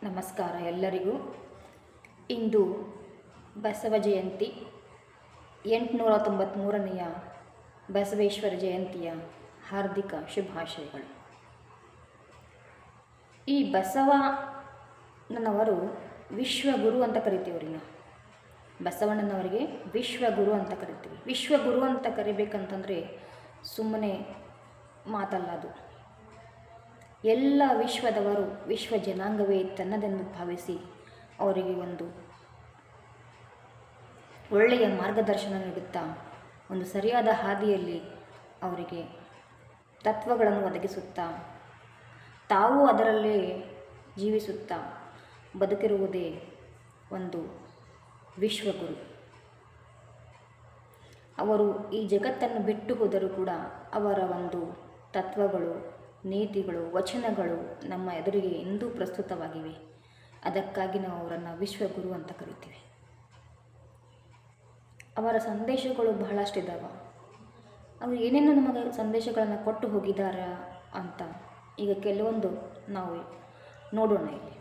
ನಮಸ್ಕಾರ ಎಲ್ಲರಿಗೂ. ಇಂದು ಬಸವ ಜಯಂತಿ 893ನೆಯ ಬಸವೇಶ್ವರ ಜಯಂತಿಯ ಹಾರ್ದಿಕ ಶುಭಾಶಯಗಳು. ಈ ಬಸವಣ್ಣನವರು ವಿಶ್ವಗುರು ಅಂತ ಕರಿತೀವ್ರಿ. ನಾವು ಬಸವಣ್ಣನವರಿಗೆ ವಿಶ್ವಗುರು ಅಂತ ಕರಿತೀವಿ. ವಿಶ್ವಗುರು ಅಂತ ಕರಿಬೇಕಂತಂದರೆ ಸುಮ್ಮನೆ ಮಾತಲ್ಲ ಅದು. ಎಲ್ಲ ವಿಶ್ವದವರು ವಿಶ್ವ ಜನಾಂಗವೇ ತನ್ನದೆಂದು ಭಾವಿಸಿ ಅವರಿಗೆ ಒಂದು ಒಳ್ಳೆಯ ಮಾರ್ಗದರ್ಶನ ನೀಡುತ್ತಾ ಒಂದು ಸರಿಯಾದ ಹಾದಿಯಲ್ಲಿ ಅವರಿಗೆ ತತ್ವಗಳನ್ನು ಒದಗಿಸುತ್ತಾ ತಾವು ಅದರಲ್ಲೇ ಜೀವಿಸುತ್ತಾ ಬದುಕಿರುವುದೇ ಒಂದು ವಿಶ್ವಗುರು. ಅವರು ಈ ಜಗತ್ತನ್ನು ಬಿಟ್ಟು ಹೋದರೂ ಕೂಡ ಅವರ ಒಂದು ತತ್ವಗಳು, ನೀತಿಗಳು, ವಚನಗಳು ನಮ್ಮ ಎದುರಿಗೆ ಎಂದೂ ಪ್ರಸ್ತುತವಾಗಿವೆ. ಅದಕ್ಕಾಗಿ ನಾವು ಅವರನ್ನು ವಿಶ್ವಗುರು ಅಂತ ಕರಿತೀವಿ. ಅವರ ಸಂದೇಶಗಳು ಬಹಳಷ್ಟಿದ್ದಾವೆ. ಅವರು ಏನೇನು ನಮಗೆ ಸಂದೇಶಗಳನ್ನು ಕೊಟ್ಟು ಹೋಗಿದ್ದಾರೆ ಅಂತ ಈಗ ಕೆಲವೊಂದು ನಾವು ನೋಡೋಣ. ಇಲ್ಲಿ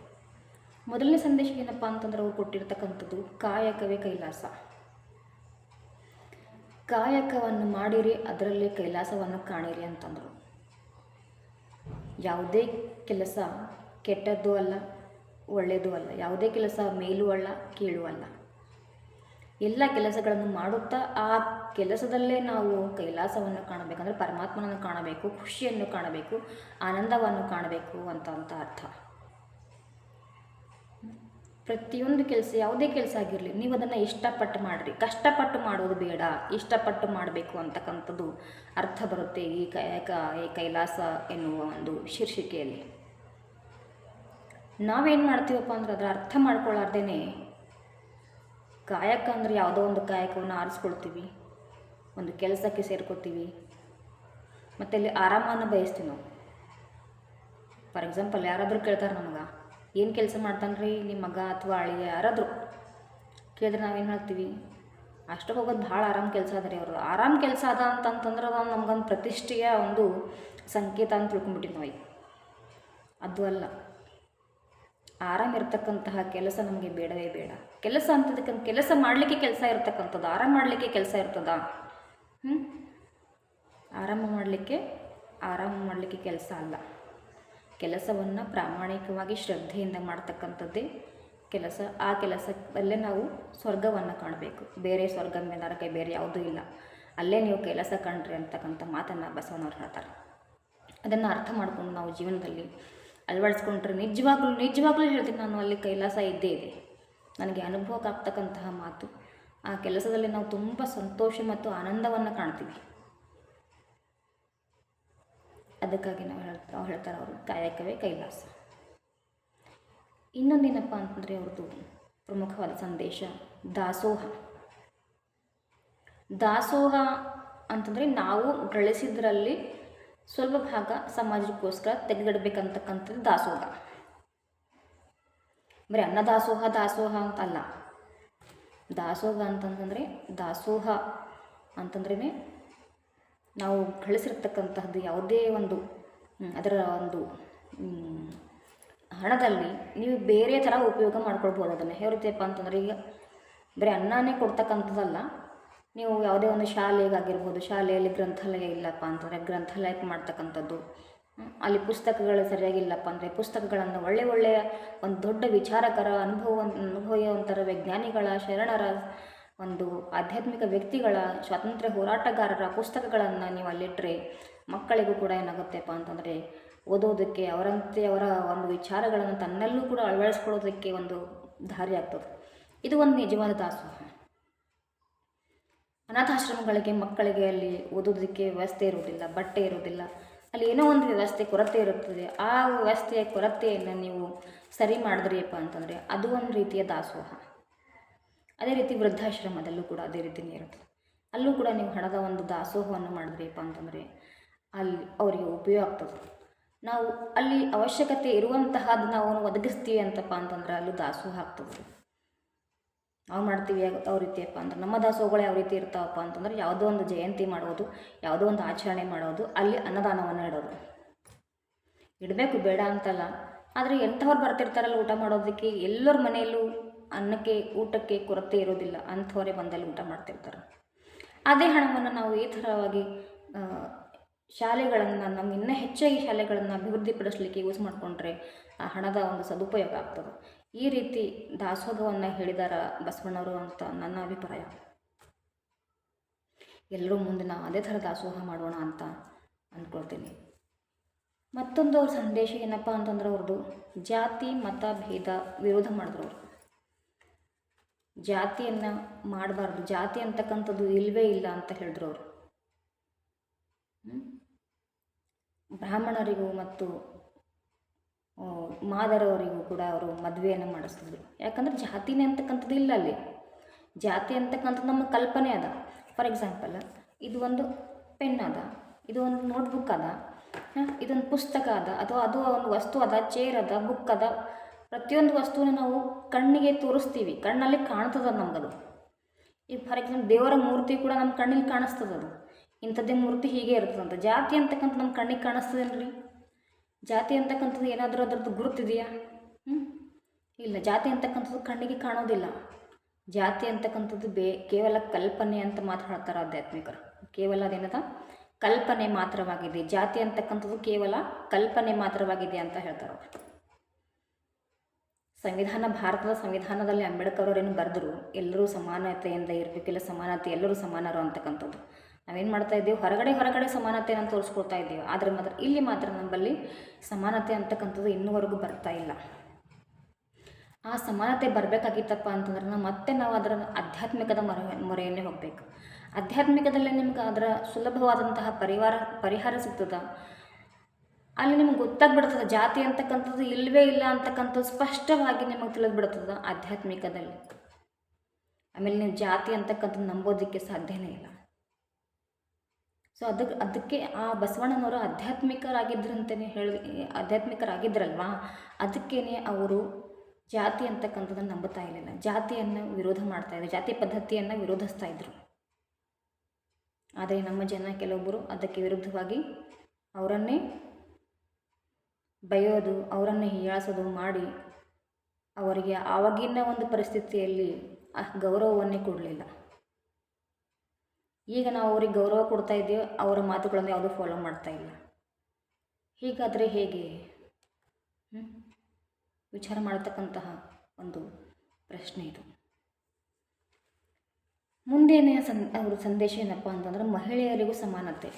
ಮೊದಲನೇ ಸಂದೇಶ ಏನಪ್ಪ ಅಂತಂದ್ರೆ ಅವರು ಕೊಟ್ಟಿರ್ತಕ್ಕಂಥದ್ದು ಕಾಯಕವೇ ಕೈಲಾಸ. ಕಾಯಕವನ್ನು ಮಾಡಿರಿ, ಅದರಲ್ಲಿ ಕೈಲಾಸವನ್ನು ಕಾಣಿರಿ ಅಂತಂದರು. ಯಾವುದೇ ಕೆಲಸ ಕೆಟ್ಟದ್ದು ಅಲ್ಲ, ಒಳ್ಳೆಯದು ಅಲ್ಲ. ಯಾವುದೇ ಕೆಲಸ ಮೇಲೂ ಅಲ್ಲ, ಕೀಳು ಅಲ್ಲ. ಎಲ್ಲ ಕೆಲಸಗಳನ್ನು ಮಾಡುತ್ತಾ ಆ ಕೆಲಸದಲ್ಲೇ ನಾವು ಕೈಲಾಸವನ್ನು ಕಾಣಬೇಕಂದ್ರೆ ಪರಮಾತ್ಮನನ್ನು ಕಾಣಬೇಕು, ಖುಷಿಯನ್ನು ಕಾಣಬೇಕು, ಆನಂದವನ್ನು ಕಾಣಬೇಕು ಅಂತ ಅರ್ಥ. ಪ್ರತಿಯೊಂದು ಕೆಲಸ, ಯಾವುದೇ ಕೆಲಸ ಆಗಿರಲಿ, ನೀವು ಅದನ್ನು ಇಷ್ಟಪಟ್ಟು ಮಾಡಿರಿ. ಕಷ್ಟಪಟ್ಟು ಮಾಡೋದು ಬೇಡ, ಇಷ್ಟಪಟ್ಟು ಮಾಡಬೇಕು ಅಂತಕ್ಕಂಥದ್ದು ಅರ್ಥ ಬರುತ್ತೆ ಈ ಕೈಲಾಸ ಎನ್ನುವ ಒಂದು ಶೀರ್ಷಿಕೆಯಲ್ಲಿ. ನಾವೇನು ಮಾಡ್ತೀವಪ್ಪ ಅಂದ್ರೆ ಅದರ ಅರ್ಥ ಮಾಡ್ಕೊಳ್ಳಾರ್ದೇ ಕಾಯಕ ಅಂದರೆ ಯಾವುದೋ ಒಂದು ಕಾಯಕವನ್ನು ಆರಿಸ್ಕೊಳ್ತೀವಿ, ಒಂದು ಕೆಲಸಕ್ಕೆ ಸೇರ್ಕೋತೀವಿ, ಮತ್ತು ಅಲ್ಲಿ ಆರಾಮವನ್ನು ಬಯಸ್ತೀವಿ ನಾವು. ಫಾರ್ ಎಕ್ಸಾಂಪಲ್ ಯಾರಾದರೂ ಕೇಳ್ತಾರೆ ನಮಗೆ, ಏನು ಕೆಲಸ ಮಾಡ್ತಾನೆ ನಿಮ್ಮ ಮಗ ಅಥವಾ ಅಳಿಯ ಯಾರಾದರೂ ಕೇಳಿದ್ರೆ ನಾವೇನು ಹೇಳ್ತೀವಿ, ಅಷ್ಟು ಹೋಗೋದು ಭಾಳ ಆರಾಮ್ ಕೆಲಸ ಅದ ರೀ. ಅವರು ಆರಾಮ್ ಕೆಲಸ ಅದ ಅಂತಂತಂದ್ರೆ ಅದು ನಮ್ಗೊಂದು ಪ್ರತಿಷ್ಠೆಯ ಒಂದು ಸಂಕೇತ ಅಂತ ತಿಳ್ಕೊಂಡ್ಬಿಟ್ಟಿವಿ ನಾವು. ಅದು ಅಲ್ಲ, ಆರಾಮಿರ್ತಕ್ಕಂತಹ ಕೆಲಸ ನಮಗೆ ಬೇಡವೇ ಬೇಡ. ಕೆಲಸ ಅಂತದಕ್ಕೆ ಕೆಲಸ ಮಾಡಲಿಕ್ಕೆ ಕೆಲಸ ಇರ್ತಕ್ಕಂಥದ್ದು, ಆರಾಮ ಮಾಡಲಿಕ್ಕೆ ಕೆಲಸ ಇರ್ತದ? ಆರಾಮ ಮಾಡಲಿಕ್ಕೆ ಕೆಲಸ ಅಲ್ಲ. ಕೆಲಸವನ್ನು ಪ್ರಾಮಾಣಿಕವಾಗಿ ಶ್ರದ್ಧೆಯಿಂದ ಮಾಡ್ತಕ್ಕಂಥದ್ದೇ ಕೆಲಸ. ಆ ಕೆಲಸದಲ್ಲೇ ನಾವು ಸ್ವರ್ಗವನ್ನು ಕಾಣಬೇಕು. ಬೇರೆ ಸ್ವರ್ಗ ಮೇಲೆ ನರಕ ಬೇರೆ ಯಾವುದೂ ಇಲ್ಲ. ಅಲ್ಲೇ ನೀವು ಕೆಲಸ ಕಾಣ್ರಿ ಅಂತಕ್ಕಂಥ ಮಾತನ್ನು ಬಸವನವ್ರು ಹೇಳ್ತಾರೆ. ಅದನ್ನು ಅರ್ಥ ಮಾಡ್ಕೊಂಡು ನಾವು ಜೀವನದಲ್ಲಿ ಅಳವಡಿಸ್ಕೊಂಡ್ರೆ ನಿಜವಾಗ್ಲೂ ಹೇಳ್ತೀನಿ ನಾನು, ಅಲ್ಲಿ ಕೈಲಾಸ ಇದ್ದೇ ಇದೆ. ನನಗೆ ಅನುಭವಕ್ಕೆ ಆಗ್ತಕ್ಕಂತಹ ಮಾತು. ಆ ಕೆಲಸದಲ್ಲಿ ನಾವು ತುಂಬ ಸಂತೋಷ ಮತ್ತು ಆನಂದವನ್ನು ಕಾಣ್ತೀವಿ. ಅದಕ್ಕಾಗಿ ನಾವು ಹೇಳ್ತಾರೆ ಅವರು ಕಾಯಕವೇ ಕೈಲಾಸ. ಇನ್ನೊಂದೇನಪ್ಪ ಅಂತಂದರೆ ಅವ್ರದ್ದು ಪ್ರಮುಖವಾದ ಸಂದೇಶ ದಾಸೋಹ. ದಾಸೋಹ ಅಂತಂದರೆ ನಾವು ಗಳಿಸಿದ್ರಲ್ಲಿ ಸ್ವಲ್ಪ ಭಾಗ ಸಮಾಜಕ್ಕೋಸ್ಕರ ತೆಗೆದಿಡಬೇಕಂತಕ್ಕಂಥದ್ದು ದಾಸೋಹ. ಬರೀ ದಾಸೋಹ ಅಂತಲ್ಲ. ದಾಸೋಹ ಅಂತಂದ್ರೇ ನಾವು ಗಳಿಸಿರ್ತಕ್ಕಂತಹದ್ದು ಯಾವುದೇ ಒಂದು ಅದರ ಒಂದು ಹಣದಲ್ಲಿ ನೀವು ಬೇರೆ ಥರ ಉಪಯೋಗ ಮಾಡ್ಕೊಳ್ಬೋದು. ಅದನ್ನು ಯಾವ ರೀತಿಯಪ್ಪ ಅಂತಂದರೆ, ಈಗ ಬರೀ ಅನ್ನನೇ ಕೊಡ್ತಕ್ಕಂಥದ್ದಲ್ಲ. ನೀವು ಯಾವುದೇ ಒಂದು ಶಾಲೆಗಾಗಿರ್ಬೋದು, ಶಾಲೆಯಲ್ಲಿ ಗ್ರಂಥಾಲಯ ಇಲ್ಲಪ್ಪ ಅಂತಂದರೆ ಗ್ರಂಥಾಲಯಕ್ಕೆ ಮಾಡ್ತಕ್ಕಂಥದ್ದು. ಅಲ್ಲಿ ಪುಸ್ತಕಗಳು ಸರಿಯಾಗಿಲ್ಲಪ್ಪ ಅಂದರೆ ಪುಸ್ತಕಗಳನ್ನು ಒಳ್ಳೆಯ ಒಂದು ದೊಡ್ಡ ವಿಚಾರಕರ ಅನುಭವಿಯುವಂಥರ ವಿಜ್ಞಾನಿಗಳ, ಶರಣರ, ಒಂದು ಆಧ್ಯಾತ್ಮಿಕ ವ್ಯಕ್ತಿಗಳ, ಸ್ವಾತಂತ್ರ್ಯ ಹೋರಾಟಗಾರರ ಪುಸ್ತಕಗಳನ್ನು ನೀವು ಅಲ್ಲಿಟ್ಟರೆ ಮಕ್ಕಳಿಗೂ ಕೂಡ ಏನಾಗುತ್ತೆಪ್ಪ ಅಂತಂದರೆ ಓದೋದಕ್ಕೆ, ಅವರಂತೆ ಅವರ ಒಂದು ವಿಚಾರಗಳನ್ನು ತನ್ನಲ್ಲೂ ಕೂಡ ಅಳವಡಿಸ್ಕೊಳ್ಳೋದಕ್ಕೆ ಒಂದು ದಾರಿ ಆಗ್ತದೆ. ಇದು ಒಂದು ನಿಜವಾದ ದಾಸೋಹ. ಅನಾಥಾಶ್ರಮಗಳಿಗೆ ಮಕ್ಕಳಿಗೆ ಅಲ್ಲಿ ಓದೋದಕ್ಕೆ ವ್ಯವಸ್ಥೆ ಇರುವುದಿಲ್ಲ, ಬಟ್ಟೆ ಇರುವುದಿಲ್ಲ, ಅಲ್ಲಿ ಏನೋ ಒಂದು ಕೊರತೆ ಇರುತ್ತದೆ. ಆ ವ್ಯವಸ್ಥೆಯ ಕೊರತೆಯನ್ನು ನೀವು ಸರಿ ಮಾಡಿದ್ರಿಯಪ್ಪ ಅಂತಂದರೆ ಅದು ಒಂದು ರೀತಿಯ ದಾಸೋಹ. ಅದೇ ರೀತಿ ವೃದ್ಧಾಶ್ರಮದಲ್ಲೂ ಕೂಡ ಅದೇ ರೀತಿಯೇ ಇರುತ್ತೆ. ಅಲ್ಲೂ ಕೂಡ ನೀವು ಹಣದ ಒಂದು ದಾಸೋಹವನ್ನು ಮಾಡಿದ್ರಿಯಪ್ಪ ಅಂತಂದರೆ ಅಲ್ಲಿ ಅವರಿಗೆ ಉಪಯೋಗ ಆಗ್ತದೆ. ನಾವು ಅಲ್ಲಿ ಅವಶ್ಯಕತೆ ಇರುವಂತಹದ್ದು ನಾವು ಒದಗಿಸ್ತೀವಿ ಅಂತಪ್ಪ ಅಂತಂದ್ರೆ ಅಲ್ಲೂ ದಾಸೋಹ ಆಗ್ತದೆ. ನಾವು ಮಾಡ್ತೀವಿ ಯಾವ ರೀತಿಯಪ್ಪ ಅಂದ್ರೆ ನಮ್ಮ ದಾಸೋಹಗಳು ಯಾವ ರೀತಿ ಇರ್ತಾವಪ್ಪ ಅಂತಂದ್ರೆ ಯಾವುದೋ ಒಂದು ಜಯಂತಿ ಮಾಡೋದು, ಯಾವುದೋ ಒಂದು ಆಚರಣೆ ಮಾಡೋದು, ಅಲ್ಲಿ ಅನ್ನದಾನವನ್ನು ಇಡೋದು. ಇಡಬೇಕು ಬೇಡ ಅಂತಲ್ಲ, ಆದರೆ ಎಂಥವ್ರು ಬರ್ತಿರ್ತಾರಲ್ಲ ಊಟ ಮಾಡೋದಕ್ಕೆ, ಎಲ್ಲರ ಮನೆಯಲ್ಲೂ ಊಟಕ್ಕೆ ಕೊರತೆ ಇರೋದಿಲ್ಲ, ಅಂಥವರೇ ಬಂದಲ್ಲಿ ಊಟ ಮಾಡ್ತಿರ್ತಾರೆ. ಅದೇ ಹಣವನ್ನು ನಾವು ಈ ಥರವಾಗಿ ಶಾಲೆಗಳನ್ನು, ನಮ್ಮ ಇನ್ನೂ ಹೆಚ್ಚಾಗಿ ಶಾಲೆಗಳನ್ನು ಅಭಿವೃದ್ಧಿಪಡಿಸಲಿಕ್ಕೆ ಯೂಸ್ ಮಾಡಿಕೊಂಡ್ರೆ ಆ ಹಣದ ಒಂದು ಸದುಪಯೋಗ ಆಗ್ತದೆ. ಈ ರೀತಿ ದಾಸೋಹವನ್ನು ಹೇಳಿದಾರ ಬಸವಣ್ಣವರು ಅಂತ ನನ್ನ ಅಭಿಪ್ರಾಯ. ಎಲ್ಲರೂ ಮುಂದೆ ನಾವು ಅದೇ ಥರ ದಾಸೋಹ ಮಾಡೋಣ ಅಂತ ಅಂದ್ಕೊಳ್ತೀನಿ. ಮತ್ತೊಂದು ಅವ್ರ ಸಂದೇಶ ಏನಪ್ಪ ಅಂತಂದ್ರೆ, ಅವ್ರದ್ದು ಜಾತಿ ಮತ ಭೇದ ವಿರೋಧ ಮಾಡಿದ್ರು ಅವರು. ಜಾತಿಯನ್ನು ಮಾಡಬಾರ್ದು, ಜಾತಿ ಅಂತಕ್ಕಂಥದ್ದು ಇಲ್ಲವೇ ಇಲ್ಲ ಅಂತ ಹೇಳಿದ್ರು ಅವರು. ಬ್ರಾಹ್ಮಣರಿಗೂ ಮತ್ತು ಮಾದರವರಿಗೂ ಕೂಡ ಅವರು ಮದುವೆಯನ್ನು ಮಾಡಿಸ್ತಿದ್ರು. ಯಾಕಂದ್ರೆ ಜಾತಿನೇ ಅಂತಕ್ಕಂಥದ್ದು ಇಲ್ಲ ಅಲ್ಲಿ. ಜಾತಿ ಅಂತಕ್ಕಂಥದ್ದು ನಮ್ಮ ಕಲ್ಪನೆ ಅದ. ಫಾರ್ ಎಕ್ಸಾಂಪಲ್, ಇದು ಒಂದು ಪೆನ್ ಅದ, ಇದು ಒಂದು ನೋಟ್ಬುಕ್ ಅದ, ಇದೊಂದು ಪುಸ್ತಕ ಅದ, ಅಥವಾ ಅದು ಒಂದು ವಸ್ತು ಅದ, ಚೇರ್ ಅದ, ಬುಕ್ ಅದ. ಪ್ರತಿಯೊಂದು ವಸ್ತುವನ್ನು ನಾವು ಕಣ್ಣಿಗೆ ತೋರಿಸ್ತೀವಿ, ಕಣ್ಣಲ್ಲಿ ಕಾಣ್ತದ ನಮಗದು. ಈಗ ಫಾರ್ ಎಕ್ಸಾಂಪಲ್ ದೇವರ ಮೂರ್ತಿ ಕೂಡ ನಮ್ಮ ಕಣ್ಣಿಗೆ ಕಾಣಿಸ್ತದದು, ಇಂಥದ್ದೇ ಮೂರ್ತಿ ಹೀಗೆ ಇರ್ತದಂತ. ಜಾತಿ ಅಂತಕ್ಕಂಥ ನಮ್ಮ ಕಣ್ಣಿಗೆ ಕಾಣಿಸ್ತದೇನ್ರಿ? ಜಾತಿ ಅಂತಕ್ಕಂಥದ್ದು ಏನಾದರೂ ಅದರದ್ದು ಗುರುತಿದೆಯಾ? ಇಲ್ಲ. ಜಾತಿ ಅಂತಕ್ಕಂಥದ್ದು ಕಣ್ಣಿಗೆ ಕಾಣೋದಿಲ್ಲ. ಜಾತಿ ಅಂತಕ್ಕಂಥದ್ದು ಕೇವಲ ಕಲ್ಪನೆ ಅಂತ ಮಾತ್ರ ಹೇಳ್ತಾರೆ ಆಧ್ಯಾತ್ಮಿಕರು. ಕೇವಲ ಅದೇನದ ಕಲ್ಪನೆ ಮಾತ್ರವಾಗಿದೆ, ಜಾತಿ ಅಂತಕ್ಕಂಥದ್ದು ಕೇವಲ ಕಲ್ಪನೆ ಮಾತ್ರವಾಗಿದೆ ಅಂತ ಹೇಳ್ತಾರೆ ಅವರು. ಭಾರತದ ಸಂವಿಧಾನದಲ್ಲಿ ಅಂಬೇಡ್ಕರ್ ಅವರೇನು ಬರೆದ್ರು, ಎಲ್ಲರೂ ಸಮಾನತೆಯಿಂದ ಇರಬೇಕಿಲ್ಲ, ಸಮಾನತೆ ಎಲ್ಲರೂ ಸಮಾನರು ಅಂತಕ್ಕಂಥದ್ದು. ನಾವೇನು ಮಾಡ್ತಾ ಇದ್ದೀವಿ, ಹೊರಗಡೆ ಸಮಾನತೆಯನ್ನು ತೋರಿಸ್ಕೊಳ್ತಾ ಇದ್ದೀವಿ. ಆದರೆ ಇಲ್ಲಿ ಮಾತ್ರ ನಮ್ಮಲ್ಲಿ ಸಮಾನತೆ ಅಂತಕ್ಕಂಥದ್ದು ಇನ್ನೂವರೆಗೂ ಬರ್ತಾ ಇಲ್ಲ. ಆ ಸಮಾನತೆ ಬರಬೇಕಾಗಿತ್ತಪ್ಪ ಅಂತಂದ್ರೆ ಮತ್ತೆ ನಾವು ಅದರ ಆಧ್ಯಾತ್ಮಿಕದ ಮೊರೆಯನ್ನೇ ಹೋಗಬೇಕು. ಆಧ್ಯಾತ್ಮಿಕದಲ್ಲೇ ನಿಮ್ಗೆ ಅದರ ಸುಲಭವಾದಂತಹ ಪರಿಹಾರ ಸಿಗ್ತದ. ಅಲ್ಲಿ ನಿಮ್ಗೆ ಗೊತ್ತಾಗ್ಬಿಡ್ತದೆ ಜಾತಿ ಅಂತಕ್ಕಂಥದ್ದು ಇಲ್ಲವೇ ಇಲ್ಲ ಅಂತಕ್ಕಂಥದ್ದು ಸ್ಪಷ್ಟವಾಗಿ ನಿಮಗೆ ತಿಳಿದ್ಬಿಡ್ತದೆ ಆಧ್ಯಾತ್ಮಿಕದಲ್ಲಿ. ಆಮೇಲೆ ನೀವು ಜಾತಿ ಅಂತಕ್ಕಂಥದ್ದು ನಂಬೋದಕ್ಕೆ ಸಾಧ್ಯನೇ ಇಲ್ಲ. ಸೊ ಅದಕ್ಕೆ ಆ ಬಸವಣ್ಣನವರು ಆಧ್ಯಾತ್ಮಿಕರಾಗಿದ್ದರಲ್ವಾ, ಅದಕ್ಕೇ ಅವರು ಜಾತಿ ಅಂತಕ್ಕಂಥದ್ದನ್ನು ನಂಬುತ್ತಾ ಇರಲಿಲ್ಲ. ಜಾತಿಯನ್ನು ವಿರೋಧ ಮಾಡ್ತಾಯಿದ್ರು, ಜಾತಿ ಪದ್ಧತಿಯನ್ನು ವಿರೋಧಿಸ್ತಾ ಇದ್ರು. ಆದರೆ ನಮ್ಮ ಜನ ಕೆಲವೊಬ್ಬರು ಅದಕ್ಕೆ ವಿರುದ್ಧವಾಗಿ ಅವರನ್ನೇ ಬೈಯೋದು, ಅವರನ್ನೇ ಹೀಯಾಳಿಸೋದು ಮಾಡಿ ಅವರಿಗೆ ಆವಾಗಿನ ಒಂದು ಪರಿಸ್ಥಿತಿಯಲ್ಲಿ ಗೌರವವನ್ನೇ ಕೊಡಲಿಲ್ಲ. ಈಗ ನಾವು ಅವ್ರಿಗೆ ಗೌರವ ಕೊಡ್ತಾ ಇದ್ದೀವಿ, ಅವರ ಮಾತುಗಳನ್ನು ಯಾವುದೂ ಫಾಲೋ ಮಾಡ್ತಾ ಇಲ್ಲ. ಹೀಗಾದರೆ ಹೇಗೆ? ವಿಚಾರ ಮಾಡತಕ್ಕಂತಹ ಒಂದು ಪ್ರಶ್ನೆ ಇದು. ಮುಂದೇನೆ ಅವ್ರ ಸಂದೇಶ ಏನಪ್ಪ ಅಂತಂದ್ರೆ, ಮಹಿಳೆಯರಿಗೂ ಸಮಾನತೆ.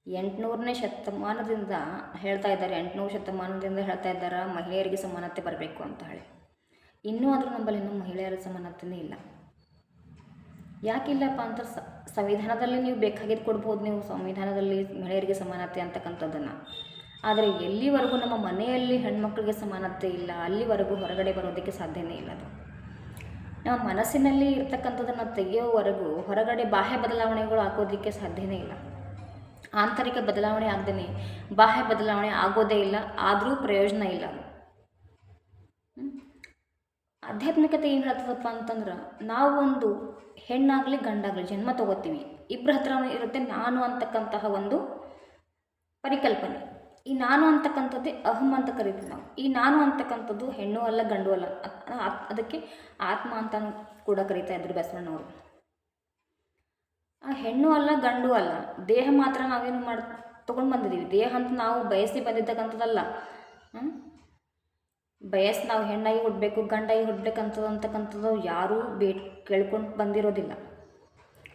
800ನೇ ಶತಮಾನದಿಂದ ಹೇಳ್ತಾ ಇದ್ದಾರೆ, 800 ಶತಮಾನದಿಂದ ಹೇಳ್ತಾ ಇದ್ದಾರೆ ಮಹಿಳೆಯರಿಗೆ ಸಮಾನತೆ ಬರಬೇಕು ಅಂತ ಹೇಳಿ. ಇನ್ನೂ ಆದರೂ ನಮ್ಮಲ್ಲಿ ಇನ್ನೂ ಮಹಿಳೆಯರ ಸಮಾನತೆಯೇ ಇಲ್ಲ. ಯಾಕಿಲ್ಲಪ್ಪ ಅಂತ ಸಂವಿಧಾನದಲ್ಲಿ ನೀವು ಬೇಕಾಗಿದ್ದು ಕೊಡ್ಬೋದು, ನೀವು ಸಂವಿಧಾನದಲ್ಲಿ ಮಹಿಳೆಯರಿಗೆ ಸಮಾನತೆ ಅಂತಕ್ಕಂಥದ್ದನ್ನು. ಆದರೆ ಎಲ್ಲಿವರೆಗೂ ನಮ್ಮ ಮನೆಯಲ್ಲಿ ಹೆಣ್ಮಕ್ಳಿಗೆ ಸಮಾನತೆ ಇಲ್ಲ, ಅಲ್ಲಿವರೆಗೂ ಹೊರಗಡೆ ಬರೋದಕ್ಕೆ ಸಾಧ್ಯನೇ ಇಲ್ಲ. ಅದು ನಮ್ಮ ಮನಸ್ಸಿನಲ್ಲಿ ಇರ್ತಕ್ಕಂಥದ್ದನ್ನು ತೆಗೆಯೋವರೆಗೂ ಹೊರಗಡೆ ಬಾಹ್ಯ ಬದಲಾವಣೆಗಳು ಹಾಕೋದಕ್ಕೆ ಸಾಧ್ಯನೇ ಇಲ್ಲ. ಆಂತರಿಕ ಬದಲಾವಣೆ ಆಗದೇ ಬಾಹ್ಯ ಬದಲಾವಣೆ ಆಗೋದೇ ಇಲ್ಲ, ಆದರೂ ಪ್ರಯೋಜನ ಇಲ್ಲ. ಆಧ್ಯಾತ್ಮಿಕತೆ ಏನು ಹೇಳ್ತದಪ್ಪ ಅಂತಂದ್ರೆ, ನಾವು ಒಂದು ಹೆಣ್ಣಾಗಲಿ ಗಂಡಾಗಲಿ ಜನ್ಮ ತಗೋತೀವಿ, ಇಬ್ಬರ ಹತ್ರ ಇರುತ್ತೆ ನಾನು ಅಂತಕ್ಕಂತಹ ಒಂದು ಪರಿಕಲ್ಪನೆ. ಈ ನಾನು ಅಂತಕ್ಕಂಥದ್ದೇ ಅಹಂ ಅಂತ ಕರಿತೀವಿ ನಾವು. ಈ ನಾನು ಅಂತಕ್ಕಂಥದ್ದು ಹೆಣ್ಣು ಅಲ್ಲ ಗಂಡು ಅಲ್ಲ, ಅದಕ್ಕೆ ಆತ್ಮ ಅಂತ ಕೂಡ ಕರೀತಾ ಇದ್ರು ಬಸವಣ್ಣವರು. ಆ ಹೆಣ್ಣು ಅಲ್ಲ ಗಂಡು ಅಲ್ಲ, ದೇಹ ಮಾತ್ರ ನಾವೇನು ತೊಗೊಂಡು ಬಂದಿದ್ದೀವಿ. ದೇಹ ಅಂತ ನಾವು ಬಯಸಿ ಬಂದಿದ್ದಕ್ಕಂಥದ್ದಲ್ಲ. ನಾವು ಹೆಣ್ಣಾಗಿ ಹುಟ್ಟಬೇಕು ಗಂಡಾಗಿ ಹುಟ್ಟಬೇಕಂತಕ್ಕಂಥದ್ದು ಯಾರೂ ಕೇಳ್ಕೊಂಡು ಬಂದಿರೋದಿಲ್ಲ.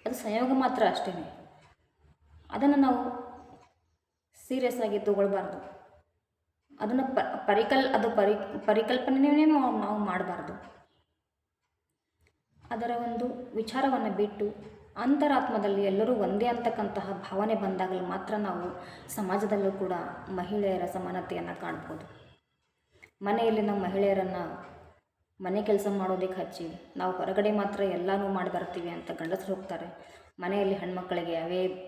ಅದು ಸಂಯೋಗ ಮಾತ್ರ ಅಷ್ಟೇ. ಅದನ್ನು ನಾವು ಸೀರಿಯಸ್ ಆಗಿ ತಗೊಳ್ಬಾರ್ದು. ಅದನ್ನು ಪರಿಕಲ್ಪನೆಯೇ ನಾವು ಮಾಡಬಾರ್ದು. ಅದರ ಒಂದು ವಿಚಾರವನ್ನು ಬಿಟ್ಟು ಅಂತರಾತ್ಮದಲ್ಲಿ ಎಲ್ಲರೂ ಒಂದೇ ಅಂತಕ್ಕಂತಹ ಭಾವನೆ ಬಂದಾಗಲೂ ಮಾತ್ರ ನಾವು ಸಮಾಜದಲ್ಲೂ ಕೂಡ ಮಹಿಳೆಯರ ಸಮಾನತೆಯನ್ನು ಕಾಣ್ಬೋದು. ಮನೆಯಲ್ಲಿ ನಮ್ಮ ಮಹಿಳೆಯರನ್ನು ಮನೆ ಕೆಲಸ ಮಾಡೋದಕ್ಕೆ ಹಚ್ಚಿ ನಾವು ಹೊರಗಡೆ ಮಾತ್ರ ಎಲ್ಲನೂ ಮಾಡಿ ಬರ್ತೀವಿ ಅಂತ ಗಂಡಸರು ಹೋಗ್ತಾರೆ. ಮನೆಯಲ್ಲಿ ಹೆಣ್ಮಕ್ಕಳಿಗೆ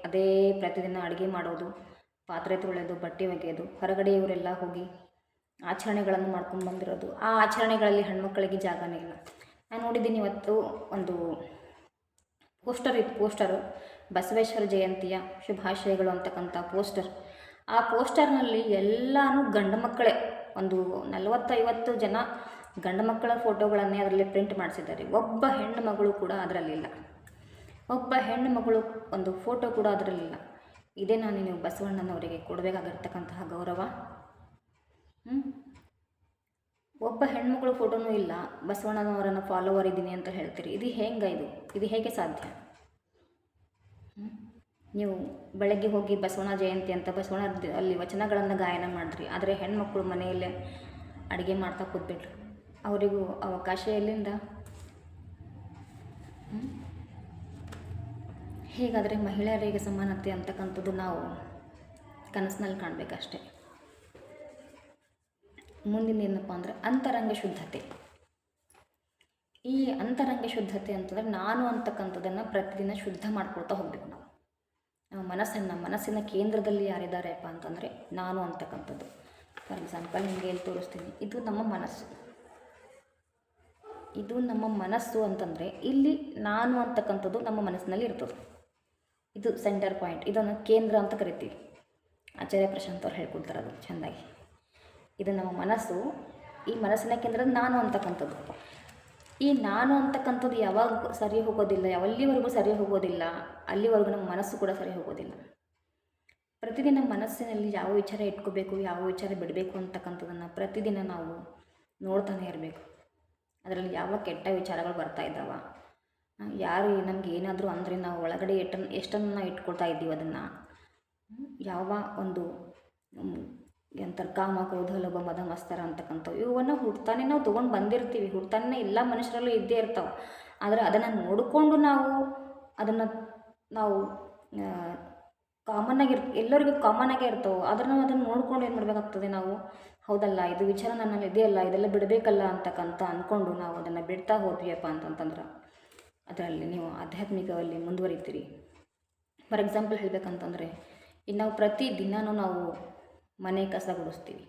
ಅದೇ ಪ್ರತಿದಿನ ಅಡುಗೆ ಮಾಡೋದು, ಪಾತ್ರೆ ತೊಳೆಯೋದು, ಬಟ್ಟೆ ಒಗೆಯೋದು, ಹೊರಗಡೆ ಇವರೆಲ್ಲ ಹೋಗಿ ಆಚರಣೆಗಳನ್ನು ಮಾಡ್ಕೊಂಡು ಬಂದಿರೋದು. ಆ ಆಚರಣೆಗಳಲ್ಲಿ ಹೆಣ್ಮಕ್ಕಳಿಗೆ ಜಾಗನೇ ಇಲ್ಲ. ನಾನು ನೋಡಿದ್ದೀನಿ ಇವತ್ತು ಒಂದು ಪೋಸ್ಟರು ಬಸವೇಶ್ವರ ಜಯಂತಿಯ ಶುಭಾಶಯಗಳು ಅಂತಕ್ಕಂಥ ಪೋಸ್ಟರ್. ಆ ಪೋಸ್ಟರ್ನಲ್ಲಿ ಎಲ್ಲನೂ ಗಂಡು ಮಕ್ಕಳೇ, ಒಂದು 40-50 ಜನ ಗಂಡು ಮಕ್ಕಳ ಫೋಟೋಗಳನ್ನೇ ಅದರಲ್ಲಿ ಪ್ರಿಂಟ್ ಮಾಡಿಸಿದ್ದಾರೆ. ಒಬ್ಬ ಹೆಣ್ಣು ಮಗಳು ಕೂಡ ಅದರಲ್ಲಿಲ್ಲ, ಒಬ್ಬ ಹೆಣ್ಣು ಮಗಳು ಒಂದು ಫೋಟೋ ಕೂಡ ಅದರಲ್ಲಿಲ್ಲ. ಇದೇ ನಾನು ನೀವು ಬಸವಣ್ಣನವರಿಗೆ ಕೊಡಬೇಕಾಗಿರ್ತಕ್ಕಂತಹ ಗೌರವ. ಒಬ್ಬ ಹೆಣ್ಮಗಳು ಫೋಟೋನೂ ಇಲ್ಲ, ಬಸವಣ್ಣನವರನ್ನು ಫಾಲೋವರ್ ಇದ್ದೀನಿ ಅಂತ ಹೇಳ್ತೀರಿ. ಇದು ಹೇಗೆ ಸಾಧ್ಯ? ನೀವು ಬೆಳಗ್ಗೆ ಹೋಗಿ ಬಸವಣ್ಣ ಜಯಂತಿ ಅಂತ ಬಸವಣ್ಣ ಅಲ್ಲಿ ವಚನಗಳನ್ನು ಗಾಯನ ಮಾಡಿದ್ರಿ, ಆದರೆ ಹೆಣ್ಮಕ್ಳು ಮನೆಯಲ್ಲೇ ಅಡುಗೆ ಮಾಡ್ತಾ ಕೂತ್ಬಿಟ್ರು. ಅವರಿಗೂ ಅವಕಾಶ ಎಲ್ಲಿಂದ? ಹೀಗಾದರೆ ಮಹಿಳೆಯರಿಗೆ ಸಮಾನತೆ ಅಂತಕ್ಕಂಥದ್ದು ನಾವು ಕನಸಿನಲ್ಲಿ ಕಾಣಬೇಕಷ್ಟೆ. ಮುಂದಿನ ಏನಪ್ಪ ಅಂದರೆ ಅಂತರಂಗ ಶುದ್ಧತೆ. ಈ ಅಂತರಂಗ ಶುದ್ಧತೆ ಅಂತಂದರೆ ನಾನು ಅಂತಕ್ಕಂಥದ್ದನ್ನು ಪ್ರತಿದಿನ ಶುದ್ಧ ಮಾಡ್ಕೊಳ್ತಾ ಹೋಗ್ಬೇಕು. ನಾವು ಮನಸ್ಸಿನ ಕೇಂದ್ರದಲ್ಲಿ ಯಾರಿದ್ದಾರೆಪ್ಪ ಅಂತಂದರೆ ನಾನು ಅಂತಕ್ಕಂಥದ್ದು. ಫಾರ್ ಎಕ್ಸಾಂಪಲ್ ನಿಮಗೆ ಎಲ್ಲಿ ತೋರಿಸ್ತೀನಿ, ಇದು ನಮ್ಮ ಮನಸ್ಸು ಅಂತಂದರೆ ಇಲ್ಲಿ ನಾನು ಅಂತಕ್ಕಂಥದ್ದು ನಮ್ಮ ಮನಸ್ಸಿನಲ್ಲಿ ಇರ್ತದೆ. ಇದು ಸೆಂಟರ್ ಪಾಯಿಂಟ್, ಇದನ್ನು ಕೇಂದ್ರ ಅಂತ ಕರಿತೀವಿ. ಆಚಾರ್ಯ ಪ್ರಶಾಂತ್ ಅವ್ರು ಹೇಳ್ಕೊಡ್ತಾರೆ ಅದು ಚೆಂದಾಗಿ. ಇದು ನಮ್ಮ ಮನಸ್ಸು, ಈ ಮನಸ್ಸಿನ ಕೇಂದ್ರ ನಾನು ಅಂತಕ್ಕಂಥದ್ದು. ಈ ನಾನು ಅಂತಕ್ಕಂಥದ್ದು ಯಾವಾಗ ಸರಿ ಹೋಗೋದಿಲ್ಲ, ಎಲ್ಲಿವರೆಗೂ ಸರಿ ಹೋಗೋದಿಲ್ಲ, ಅಲ್ಲಿವರೆಗೂ ನಮ್ಮ ಮನಸ್ಸು ಕೂಡ ಸರಿ ಹೋಗೋದಿಲ್ಲ. ಪ್ರತಿದಿನ ಮನಸ್ಸಿನಲ್ಲಿ ಯಾವ ವಿಚಾರ ಇಟ್ಕೋಬೇಕು, ಯಾವ ವಿಚಾರ ಬಿಡಬೇಕು ಅಂತಕ್ಕಂಥದ್ದನ್ನು ಪ್ರತಿದಿನ ನಾವು ನೋಡ್ತಾನೆ ಇರಬೇಕು. ಅದರಲ್ಲಿ ಯಾವ ಕೆಟ್ಟ ವಿಚಾರಗಳು ಬರ್ತಾ ಇದ್ದಾವ, ಯಾರು ನಮಗೆ ಏನಾದರೂ ಅಂದರೆ ನಾವು ಒಳಗಡೆ ಎಷ್ಟನ್ನು ಇಟ್ಕೊಳ್ತಾ ಇದ್ದೀವಿ, ಅದನ್ನು ಯಾವ ಒಂದು ಕಾಮ ಕ್ರೋಧ ಲೋಭ ಮದ ಮತ್ಸರ ಅಂತಕ್ಕಂಥವು ಇವನ್ನು ಹುಡ್ತಾನೆ ನಾವು ತೊಗೊಂಡು ಬಂದಿರ್ತೀವಿ. ಹುಡ್ತಾನೆ ಎಲ್ಲ ಮನುಷ್ಯರಲ್ಲೂ ಇದ್ದೇ ಇರ್ತಾವೆ. ಆದರೆ ಅದನ್ನು ನೋಡಿಕೊಂಡು ನಾವು ಎಲ್ಲರಿಗೂ ಕಾಮನ್ನಾಗೇ ಇರ್ತವೆ. ಆದರೆ ನಾವು ಅದನ್ನು ನೋಡ್ಕೊಂಡು ಏನು ಮಾಡಬೇಕಾಗ್ತದೆ, ನಾವು ಹೌದಲ್ಲ ಇದು ವಿಚಾರ ನನ್ನಲ್ಲಿ ಇದೆಯಲ್ಲ, ಇದೆಲ್ಲ ಬಿಡಬೇಕಲ್ಲ ಅಂತಕ್ಕಂಥ ಅಂದ್ಕೊಂಡು ನಾವು ಅದನ್ನು ಬಿಡ್ತಾ ಹೋದ್ವಿಯಪ್ಪ ಅಂತಂತಂದ್ರೆ ಅದರಲ್ಲಿ ನೀವು ಆಧ್ಯಾತ್ಮಿಕವಾಗಿ ಮುಂದುವರಿತೀರಿ. ಫಾರ್ ಎಕ್ಸಾಂಪಲ್ ಹೇಳಬೇಕಂತಂದರೆ, ಇನ್ನು ನಾವು ಪ್ರತಿದಿನವೂ ನಾವು ಮನೆ ಕಸ ಗುಡಿಸ್ತೀವಿ,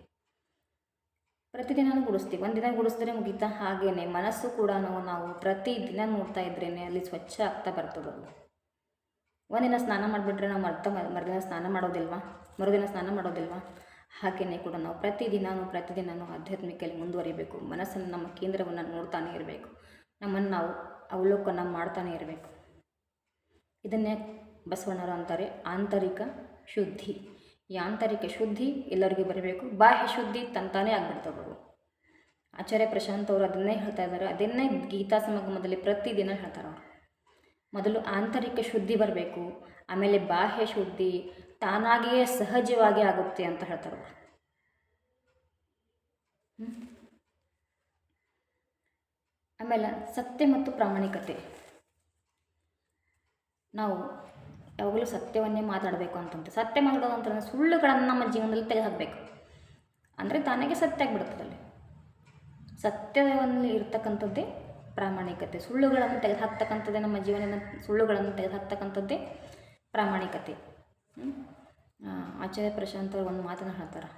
ಪ್ರತಿದಿನವೂ ಗುಡಿಸ್ತೀವಿ. ಒಂದಿನ ಗುಡಿಸಿದ್ರೆ ಮುಗೀತಾ, ಹಾಗೇ ಮನಸ್ಸು ಕೂಡ ನಾವು ಪ್ರತಿದಿನ ನೋಡ್ತಾ ಇದ್ರೇ ಅಲ್ಲಿ ಸ್ವಚ್ಛ ಆಗ್ತಾ ಬರ್ತದದು. ಒಂದಿನ ಸ್ನಾನ ಮಾಡಿಬಿಟ್ರೆ ನಾವು ಮರುದಿನ ಸ್ನಾನ ಮಾಡೋದಿಲ್ವಾ? ಹಾಗೆಯೇ ಕೂಡ ನಾವು ಪ್ರತಿದಿನವೂ ಆಧ್ಯಾತ್ಮಿಕಲ್ಲಿ ಮುಂದುವರಿಬೇಕು. ಮನಸ್ಸನ್ನು ನಮ್ಮ ಕೇಂದ್ರವನ್ನು ನೋಡ್ತಾನೆ ಇರಬೇಕು, ನಮ್ಮನ್ನು ನಾವು ಅವಲೋಕನ ಮಾಡ್ತಾನೆ ಇರಬೇಕು. ಇದನ್ನೇ ಬಸವಣ್ಣರು ಅಂತಾರೆ ಆಂತರಿಕ ಶುದ್ಧಿ. ಈ ಆಂತರಿಕ ಶುದ್ಧಿ ಎಲ್ಲರಿಗೂ ಬರಬೇಕು, ಬಾಹ್ಯ ಶುದ್ಧಿ ತಂತಾನೇ ಆಗಿಬಿಡ್ತದೆ. ಆಚಾರ್ಯ ಪ್ರಶಾಂತ್ ಅವರು ಅದನ್ನೇ ಹೇಳ್ತಾ ಇದ್ದಾರೆ, ಅದನ್ನೇ ಗೀತಾ ಸಮಾಗಮದಲ್ಲಿ ಪ್ರತಿದಿನ ಹೇಳ್ತಾರೆ ಅವರು. ಮೊದಲು ಆಂತರಿಕ ಶುದ್ಧಿ ಬರಬೇಕು, ಆಮೇಲೆ ಬಾಹ್ಯ ಶುದ್ಧಿ ತಾನಾಗಿಯೇ ಸಹಜವಾಗಿ ಆಗುತ್ತೆ ಅಂತ ಹೇಳ್ತಾರೆ ಅವರು. ಆಮೇಲೆ ಸತ್ಯ ಮತ್ತು ಪ್ರಾಮಾಣಿಕತೆ. ನಾವು ಯಾವಾಗಲೂ ಸತ್ಯವನ್ನೇ ಮಾತಾಡಬೇಕು ಅಂತಂತೆ. ಸತ್ಯ ಮಾತಾಡೋದು ಅಂತಂದರೆ ಸುಳ್ಳುಗಳನ್ನು ನಮ್ಮ ಜೀವನದಲ್ಲಿ ತೆಗೆದುಹಾಕಬೇಕು, ಅಂದರೆ ತಾನಾಗೆ ಸತ್ಯ ಆಗಿಬಿಡುತ್ತದಲ್ಲಿ. ಸತ್ಯದಲ್ಲಿ ಇರ್ತಕ್ಕಂಥದ್ದೇ ಪ್ರಾಮಾಣಿಕತೆ. ಸುಳ್ಳುಗಳನ್ನು ತೆಗೆದುಹಾಕ್ತಕ್ಕಂಥದ್ದೇ ನಮ್ಮ ಜೀವನದ ಸುಳ್ಳುಗಳನ್ನು ತೆಗೆದುಹಾಕ್ತಕ್ಕಂಥದ್ದೇ ಪ್ರಾಮಾಣಿಕತೆ. ಆಚಾರ್ಯ ಪ್ರಶಾಂತ್ ಅವರು ಒಂದು ಮಾತನ್ನು ಹೇಳ್ತಾರೆ,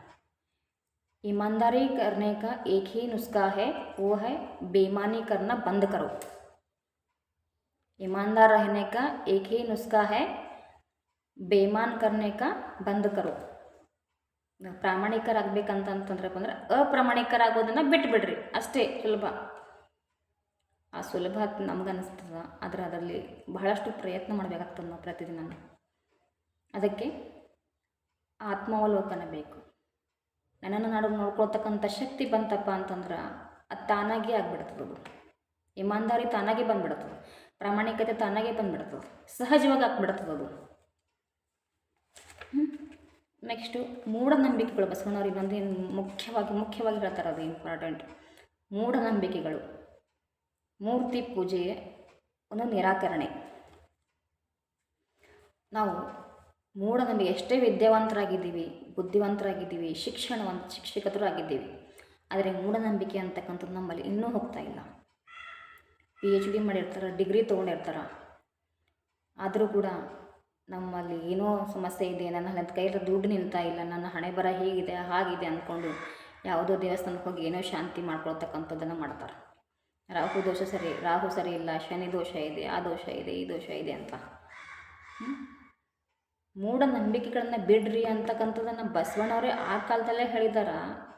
ईमानदारी करने का एक ही नुस्खा है, वो है बेईमानी करना बंद करो. ईमानदार रहने का एक ही नुस्खा है, ಬೇಮಾನ್ ಕರ್ನೇಕ ಬಂದ್ ಕರೋ. ಪ್ರಾಮಾಣಿಕರಾಗಬೇಕಂತಂದ್ರಪ್ಪ ಅಂದ್ರೆ ಅಪ್ರಾಮಾಣಿಕರಾಗೋದನ್ನು ಬಿಟ್ಬಿಡ್ರಿ, ಅಷ್ಟೇ ಸುಲಭ. ಆ ಸುಲಭ ನಮಗನ್ನಿಸ್ತದ, ಆದರೆ ಅದರಲ್ಲಿ ಬಹಳಷ್ಟು ಪ್ರಯತ್ನ ಮಾಡಬೇಕಾಗ್ತದೆ ನಾವು ಪ್ರತಿದಿನ. ಅದಕ್ಕೆ ಆತ್ಮಾವಲೋಕನ ಬೇಕು. ನನ್ನನ್ನು ನೋಡ್ಕೊಳ್ತಕ್ಕಂಥ ಶಕ್ತಿ ಬಂತಪ್ಪ ಅಂತಂದ್ರೆ ಅದು ತಾನಾಗೇ ಆಗಿಬಿಡ್ತದದು. ಇಮಾನ್ದಾರಿ ತಾನಾಗೇ ಬಂದುಬಿಡ್ತದೆ, ಪ್ರಾಮಾಣಿಕತೆ ತಾನಾಗೇ ಬಂದುಬಿಡ್ತದೆ, ಸಹಜವಾಗಿ ಆಗ್ಬಿಡ್ತದದು. ನೆಕ್ಸ್ಟು ಮೂಢನಂಬಿಕೆಗಳು. ಬಸವಣ್ಣವ್ರು ಇನ್ನೊಂದು ಮುಖ್ಯವಾಗಿ ಹೇಳ್ತಾರೆ, ಅದು ಇಂಪಾರ್ಟೆಂಟ್. ಮೂಢನಂಬಿಕೆಗಳು, ಮೂರ್ತಿ ಪೂಜೆ ಒಂದು ನಿರಾಕರಣೆ. ನಾವು ಮೂಢನಂಬಿಕೆ ಎಷ್ಟೇ ವಿದ್ಯಾವಂತರಾಗಿದ್ದೀವಿ, ಬುದ್ಧಿವಂತರಾಗಿದ್ದೀವಿ, ಶಿಕ್ಷಕರು ಆಗಿದ್ದೀವಿ, ಆದರೆ ಮೂಢನಂಬಿಕೆ ಅಂತಕ್ಕಂಥದ್ದು ನಮ್ಮಲ್ಲಿ ಇನ್ನೂ ಹೋಗ್ತಾ ಇಲ್ಲ. PhD ಮಾಡಿರ್ತಾರೆ, ಡಿಗ್ರಿ ತೊಗೊಂಡಿರ್ತಾರೆ, ಆದರೂ ಕೂಡ ನಮ್ಮಲ್ಲಿ ಏನೋ ಸಮಸ್ಯೆ ಇದೆ, ನನ್ನ ಕೈಯಲ್ಲಿ ದುಡ್ಡು ನಿಲ್ತಾ ಇಲ್ಲ, ನನ್ನ ಹಣೆ ಬರ ಹೀಗಿದೆ ಹಾಗಿದೆ ಅಂದ್ಕೊಂಡು ಯಾವುದೋ ದೇವಸ್ಥಾನಕ್ಕೆ ಹೋಗಿ ಏನೋ ಶಾಂತಿ ಮಾಡ್ಕೊಳ್ತಕ್ಕಂಥದ್ದನ್ನು ಮಾಡ್ತಾರೆ. ರಾಹು ಸರಿ ಇಲ್ಲ, ಶನಿ ದೋಷ ಇದೆ, ಆ ದೋಷ ಇದೆ, ಈ ದೋಷ ಇದೆ ಅಂತ. ಮೂಢನಂಬಿಕೆಗಳನ್ನ ಬಿಡ್ರಿ ಅಂತಕ್ಕಂಥದ್ದನ್ನು ಬಸವಣ್ಣವರೇ ಆ ಕಾಲದಲ್ಲೇ ಹೇಳಿದಾರ.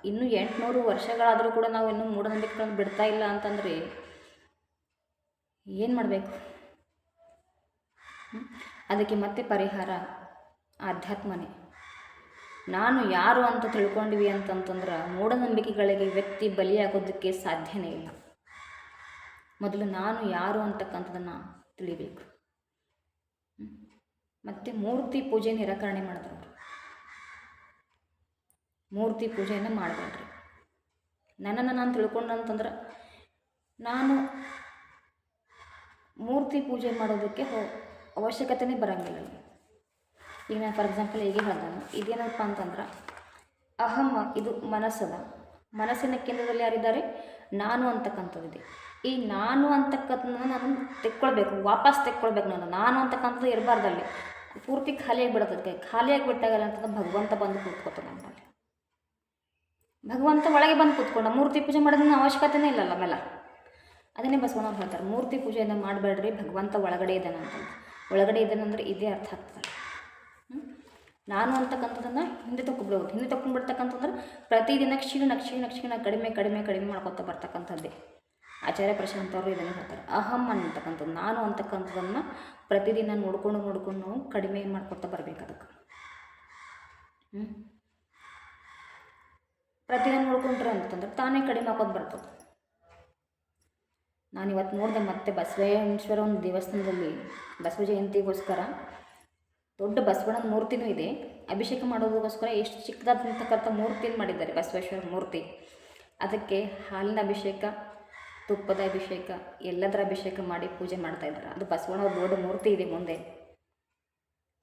ಇನ್ನೂ 800 ವರ್ಷಗಳಾದರೂ ಕೂಡ ನಾವು ಇನ್ನೂ ಮೂಢನಂಬಿಕೆಗಳನ್ನ ಬಿಡ್ತಾ ಇಲ್ಲ ಅಂತಂದರೆ ಏನು ಮಾಡಬೇಕು? ಅದಕ್ಕೆ ಮತ್ತೆ ಪರಿಹಾರ ಆಧ್ಯಾತ್ಮನೇ. ನಾನು ಯಾರು ಅಂತ ತಿಳ್ಕೊಂಡ್ವಿ ಅಂತಂತಂದ್ರೆ ಮೂಢನಂಬಿಕೆಗಳಿಗೆ ವ್ಯಕ್ತಿ ಬಲಿಯಾಗೋದಕ್ಕೆ ಸಾಧ್ಯನೇ ಇಲ್ಲ. ಮೊದಲು ನಾನು ಯಾರು ಅಂತಕ್ಕಂಥದ್ದನ್ನು ತಿಳಿಬೇಕು. ಮತ್ತು ಮೂರ್ತಿ ಪೂಜೆ ನಿರಾಕರಣೆ ಮಾಡಿದ್ರು. ಮೂರ್ತಿ ಪೂಜೆಯನ್ನು ಮಾಡಬೇಡ್ರಿ. ನನ್ನನ್ನು ನಾನು ತಿಳ್ಕೊಂಡಂತಂದ್ರೆ ನಾನು ಮೂರ್ತಿ ಪೂಜೆ ಮಾಡೋದಕ್ಕೆ ಅವಶ್ಯಕತೆನೇ ಬರೋಂಗಿಲ್ಲ. ಈಗ ನಾನು ಫಾರ್ ಎಕ್ಸಾಂಪಲ್ ಹೇಗೆ ಹೇಳ್ದೆ, ಇದೇನಪ್ಪ ಅಂತಂದ್ರೆ ಅಹಂ, ಇದು ಮನಸ್ಸದ. ಮನಸ್ಸಿನ ಕೇಂದ್ರದಲ್ಲಿ ಯಾರಿದ್ದಾರೆ? ನಾನು ಅಂತಕ್ಕಂಥದ್ದಿದೆ. ಈ ನಾನು ಅಂತಕ್ಕಂಥದ್ದನ್ನ ನಾನು ತೆಕ್ಕೊಳ್ಬೇಕು, ವಾಪಸ್ ತೆಕ್ಕೊಳ್ಬೇಕು. ನಾನು ಅಂತಕ್ಕಂಥದ್ದು ಇರಬಾರ್ದಲ್ಲಿ, ಪೂರ್ತಿ ಖಾಲಿಯಾಗಿ ಬಿಡೋದಕ್ಕೆ. ಖಾಲಿಯಾಗಿ ಬಿಟ್ಟಾಗಲ್ಲ ಅಂತಂದ್ರೆ ಭಗವಂತ ಬಂದು ಕೂತ್ಕೋತಾನೆ ನಮ್ಮಲ್ಲಿ. ಭಗವಂತ ಒಳಗೆ ಬಂದು ಕೂತ್ಕೊಂಡ ಮೂರ್ತಿ ಪೂಜೆ ಮಾಡೋದನ್ನ ಅವಶ್ಯಕತೆನೇ ಇಲ್ಲಲ್ಲ ಆಮೇಲೆ. ಅದನ್ನೇ ಬಸವಣ್ಣವ್ರು ಹೇಳ್ತಾರೆ, ಮೂರ್ತಿ ಪೂಜೆಯನ್ನು ಮಾಡಬೇಡ್ರಿ, ಭಗವಂತ ಒಳಗಡೆ ಇದ್ದಾನೆ ಅಂತಂದು. ಒಳಗಡೆ ಇದ್ದಾನಂದ್ರೆ ಇದೇ ಅರ್ಥ ಆಗ್ತದೆ. ನಾನು ಅಂತಕ್ಕಂಥದ್ದನ್ನು ಹಿಂದೆ ತಗೊಂಡ್ಬಿಡ್ಬೋದು. ಹಿಂದೆ ತಗೊಂಡ್ಬಿಡ್ತಕ್ಕಂಥದ್ರೆ ಪ್ರತಿದಿನ ಕ್ಷೀಣ ಕಡಿಮೆ ಕಡಿಮೆ ಕಡಿಮೆ ಮಾಡ್ಕೊತಾ ಬರ್ತಕ್ಕಂಥದ್ದೇ. ಆಚಾರ್ಯ ಪ್ರಶಾಂತ್ ಅವರು ಇದನ್ನು ಹೇಳ್ತಾರೆ. ಅಹಂ ಅಂತಕ್ಕಂಥದ್ದು, ನಾನು ಅಂತಕ್ಕಂಥದ್ದನ್ನು ಪ್ರತಿದಿನ ನೋಡ್ಕೊಂಡು ನಾವು ಕಡಿಮೆ ಮಾಡ್ಕೊತಾ ಬರಬೇಕು. ಅದಕ್ಕೆ ಪ್ರತಿದಿನ ನೋಡ್ಕೊಂಡ್ರೆ ಅಂತಂದ್ರೆ ತಾನೇ ಕಡಿಮೆ ಹಾಕೋದು ಬರ್ತದೆ. ನಾನಿವತ್ತು ನೋಡಿದೆ, ಮತ್ತೆ ಬಸವೇಶ್ವರ ಒಂದು ದೇವಸ್ಥಾನದಲ್ಲಿ ಬಸವ ಜಯಂತಿಗೋಸ್ಕರ ದೊಡ್ಡ ಬಸವಣ್ಣನ ಮೂರ್ತಿನೂ ಇದೆ. ಅಭಿಷೇಕ ಮಾಡೋದಕ್ಕೋಸ್ಕರ ಎಷ್ಟು ಚಿಕ್ಕದಾದಂತಕ್ಕಂಥ ಮೂರ್ತಿನ ಮಾಡಿದ್ದಾರೆ, ಬಸವೇಶ್ವರ ಮೂರ್ತಿ. ಅದಕ್ಕೆ ಹಾಲಿನ ಅಭಿಷೇಕ, ತುಪ್ಪದ ಅಭಿಷೇಕ, ಎಲ್ಲದರ ಅಭಿಷೇಕ ಮಾಡಿ ಪೂಜೆ ಮಾಡ್ತಾಯಿದ್ದಾರೆ. ಅದು ಬಸವಣ್ಣವ್ರ ದೊಡ್ಡ ಮೂರ್ತಿ ಇದೆ ಮುಂದೆ.